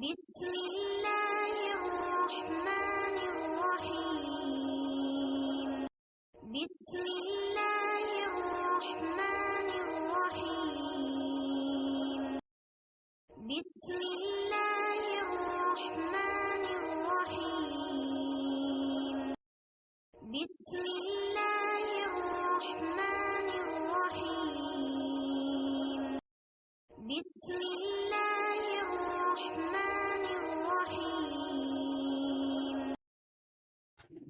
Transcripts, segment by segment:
बिस्मिल्लाहिर्रहमानिर्रहीम। बिस्मिल्लाहिर्रहमानिर्रहीम। बिस्मिल्लाहिर्रहमानिर्रहीम। बिस्मिल्लाहिर्रहमानिर्रहीम। बिस्मिल्लाहिर्रहमानिर्रहीम।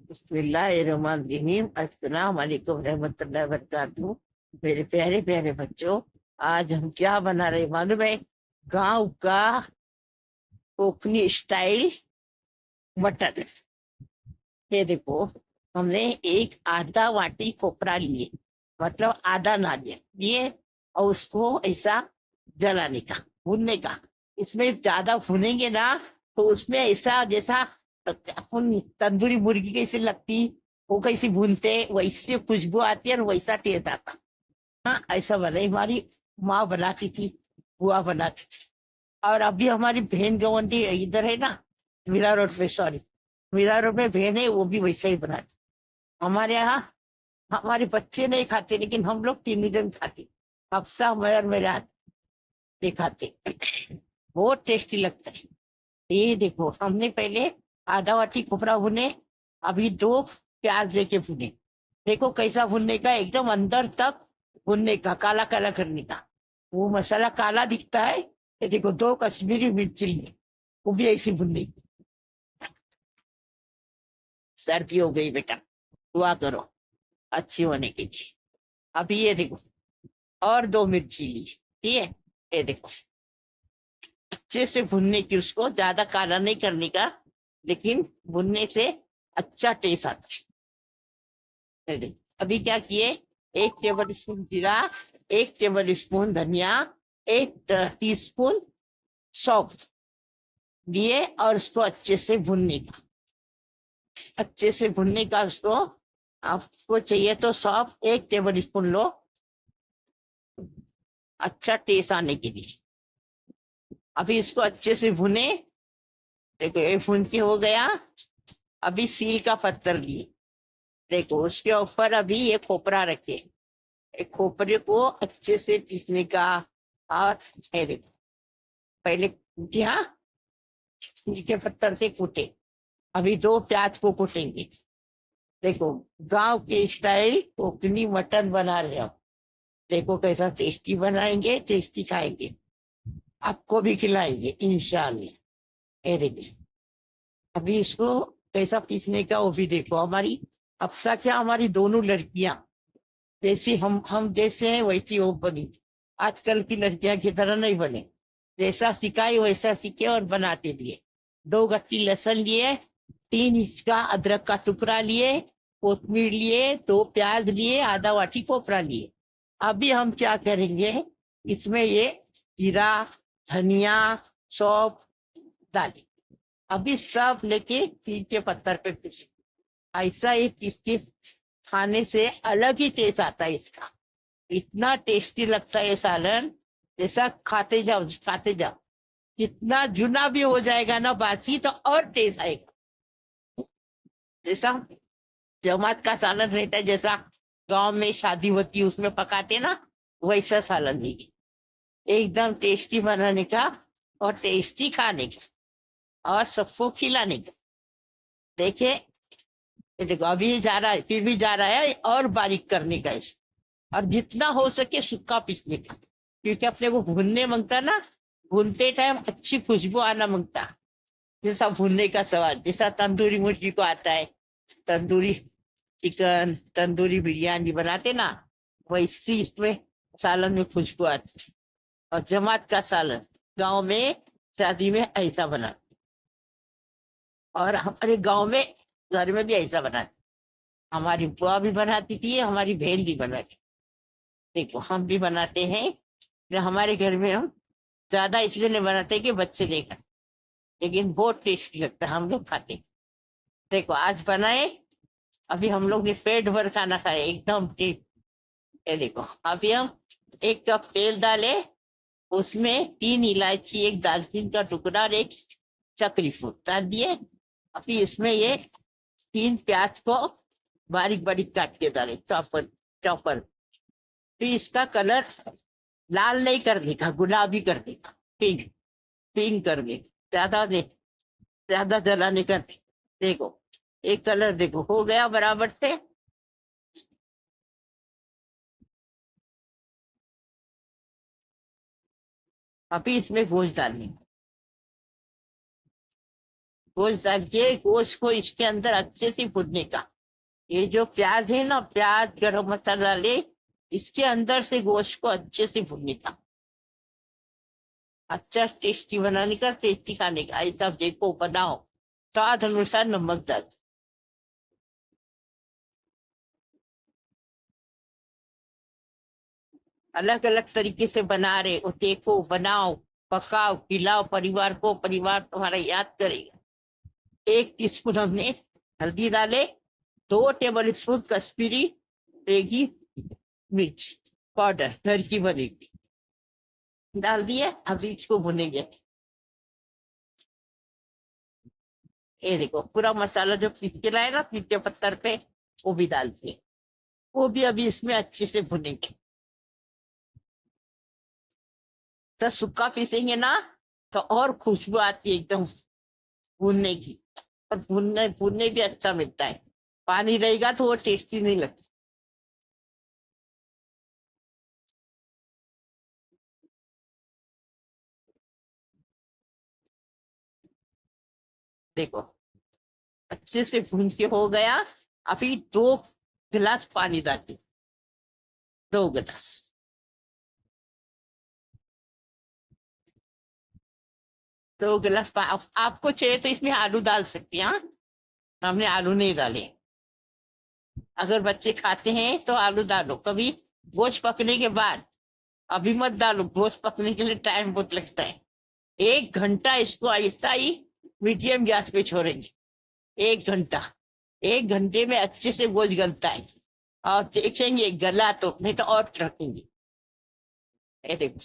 बिस्मिल्लाहिर्रहमानिर्रहीम। अस्सलाम वालेकुम रहमतुल्लाहि व बरकातहू। मेरे प्यारे प्यारे बच्चों, आज हम क्या बना रहे मालूम है? गांव का कोकनी स्टाइल मटन। ये देखो, हमने एक आधा वाटी कोपरा लिए, मतलब आधा नारियल लिए, और उसको ऐसा जलाने का, भूनने का। इसमें ज्यादा भुनेंगे ना तो उसमें ऐसा जैसा अपन तंदूरी मुर्गी कैसे लगती, वो कैसी भूनते वैसे खुशबू आती है और वैसा टेस्ट आता। हाँ, ऐसा बना हमारी माँ बनाती थी, बुआ बनाती थी। और अभी हमारी बहन गवंडी इधर है ना, मीरा रोड पे, सॉरी, मीरा रोड में बहन है, वो भी वैसा ही बनाती। हमारे यहाँ हमारे बच्चे नहीं खाते, लेकिन हम लोग तीनों जन खाते। हफ्सा, मैं और मेरे हाथ से खाते। बहुत टेस्टी लगता है। ये देखो, हमने पहले आधा वाटी कोपरा भुने, अभी 2 प्याज लेके भुने। देखो कैसा भुनने का, एकदम अंदर तक भुनने का, काला काला करने का। वो मसाला काला दिखता है। ये देखो, 2 कश्मीरी मिर्ची लिए, वो भी ऐसी भुनने की। सर्दी हो गई बेटा, दुआ करो अच्छी होने के लिए। अभी ये देखो, और 2 मिर्ची ली, ठीक है। ये देखो, अच्छे से भुनने की, उसको ज्यादा काला नहीं करने का, लेकिन भुनने से अच्छा टेस्ट आता है। ये देखो, अभी क्या किए, 1 टेबल स्पून जीरा, 1 टेबल स्पून धनिया, 1 टीस्पून सौंफ दिए, और उसको अच्छे से भुनने का, अच्छे से भुनने का उसको। आपको चाहिए तो सौंफ 1 टेबल स्पून लो, अच्छा टेस्ट आने के लिए। अभी इसको अच्छे से भुने। देखो, ये भुन के हो गया। अभी सील का पत्थर लिए, देखो उसके ऊपर अभी ये खोपरा रखे, एक खोपरे को अच्छे से पीसने का। और ये देखो, पहले कूटिया, सील के पत्थर से कूटे। अभी 2 प्याज को कूटेंगे। देखो, गांव के स्टाइल कोकनी मटन बना रहे हम। देखो कैसा टेस्टी बनाएंगे, टेस्टी खाएंगे, आपको भी खिलाएंगे इंशाल्लाह। ये देखिए, अभी इसको कैसा पीसने का वो भी देखो। हमारी अफसा क्या, हमारी दोनों लड़कियां जैसी हम जैसे हैं वैसी वो बनी। आजकल की लड़कियां की तरह नहीं बने, जैसा सिखाई वैसा सीखे और बनाते लिए। 2 गट्टी लहसुन लिए, 3 इंच का अदरक का टुकड़ा लिए, कोथमीर लिए, 2 प्याज लिए, आधा वाटी कोपरा लिए। अभी हम क्या करेंगे, इसमें ये जीरा, धनिया, सौंफ डाले। अभी सब लेके सील के पत्थर पे पीसे। ऐसा ही पीस के खाने से अलग ही टेस्ट आता है इसका। इतना टेस्टी लगता है ये सालन, जैसा खाते जाओ खाते जाओ। जितना जुना भी हो जाएगा ना बासी, तो और टेस्ट आएगा। जैसा जमात का सालन रहता है, जैसा गांव में शादी होती है उसमें पकाते ना, वैसा सालन देगी। एकदम टेस्टी बनाने का और टेस्टी खाने का और सबको खिलाने का। देखे, ये देखो, अभी जा रहा है, फिर भी जा रहा है और बारीक करने का इसे। और जितना हो सके सूखा पीसने का, क्योंकि अपने को भूनने मांगता ना, भूनते टाइम अच्छी खुशबू आना मांगता। जैसा भूनने का स्वाद, जैसा तंदूरी मुर्गी को आता है, तंदूरी चिकन, तंदूरी बिरयानी बनाते ना, वैसी इसमें सालन में खुशबू आती। और जमात का सालन गांव में शादी में ऐसा बना, और हमारे गांव में घर में भी ऐसा बना। हमारी बुआ भी बनाती थी, हमारी बहन भी बनाती। देखो, हम भी बनाते हैं। हमारे घर में हम ज्यादा इसलिए नहीं बनाते कि बच्चे नहीं खाते, लेकिन बहुत टेस्टी लगता है, हम लोग खाते। देखो, आज बनाए, अभी हम लोग ने पेट भर खाना खाया, एकदम ठीक। ये देखो, अभी हम 1 कप तेल डाले, उसमें 3 इलायची, 1 दालचीनी का टुकड़ा और 1 चक्री फूल डाल दिए। अभी इसमें ये 3 प्याज को बारीक बारीक काट के डाले चॉपर चॉपर। फिर इसका कलर लाल नहीं कर देगा, गुलाबी कर देगा, पिंक पिंक कर दे। ज्यादा दे, ज्यादा जलाने कर दे। देखो एक कलर देखो हो गया बराबर से। अभी इसमें गोश्त डालनी, गोश्त डाल के गोश्त को इसके अंदर अच्छे से भूनने का। ये जो प्याज है ना, प्याज गरम मसाला ले, इसके अंदर से गोश्त को अच्छे से भूनने का। अच्छा टेस्टी बनाने का, टेस्टी खाने का। ऐसा देखो बनाओ, स्वाद अनुसार नमक डाल। अलग अलग तरीके से बना रहे हो, देखो बनाओ, पकाओ, खिलाओ परिवार को, परिवार तुम्हारा याद करेगा। 1 टीस्पून हमने हल्दी डाले, 2 टेबल स्पून कश्मीरी रेगी मिर्च पाउडर घर की बनेगी डाल दिए। अभी इसको भुनेंगे। ये देखो पूरा मसाला जो पीस के लाए ना पीछे पत्थर पे, वो भी डाल दिए। वो भी अभी इसमें अच्छे से भुनेंगे। तो सूखा पीसेंगे ना तो और खुशबू आती है एकदम भूनने की। और भूनने भूनने भी अच्छा मिलता है। पानी रहेगा तो वो टेस्टी नहीं लगता। देखो अच्छे से भून के हो गया। अभी 2 गिलास पानी डालती, 2 गिलास। आपको चाहिए तो इसमें आलू डाल सकते हैं। हाँ, हमने आलू नहीं डाले। अगर बच्चे खाते हैं तो आलू डालो कभी, गोश्त पकने के बाद। अभी मत डालो, गोश्त पकने के लिए टाइम बहुत लगता है। 1 घंटा इसको ऐसा ही मीडियम गैस पे छोड़ेंगे। 1 घंटा, 1 घंटे में अच्छे से गोश्त गलता है। और देखेंगे गला तो, नहीं तो और रखेंगे। ये देखो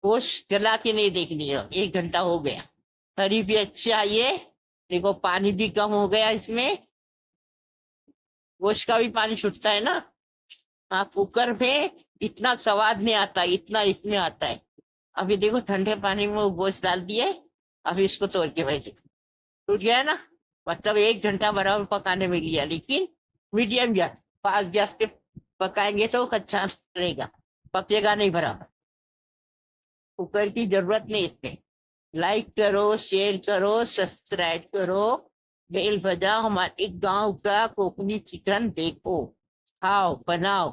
गोश्त गला के नहीं देखनी है। 1 घंटा हो गया, तरी भी अच्छी आई है। देखो पानी भी कम हो गया इसमें, गोश्त का भी पानी छूटता है ना। हाँ कुकर में इतना स्वाद नहीं आता, इतना इसमें आता है। अभी देखो ठंडे पानी में वो गोश्त डाल दिए। अभी इसको तोड़ के भाई टूट गया है ना। मतलब 1 घंटा बराबर पकाने में लिया, लेकिन मीडियम गैस, फास्ट गैस पे पकाएंगे तो कच्चा रहेगा, पकेगा नहीं बराबर। कुकर की जरूरत नहीं इसमें। लाइक करो, शेयर करो, सब्सक्राइब करो, बेल बजाओ। हमारे गांव का कोकनी चिकन देखो, खाओ, बनाओ।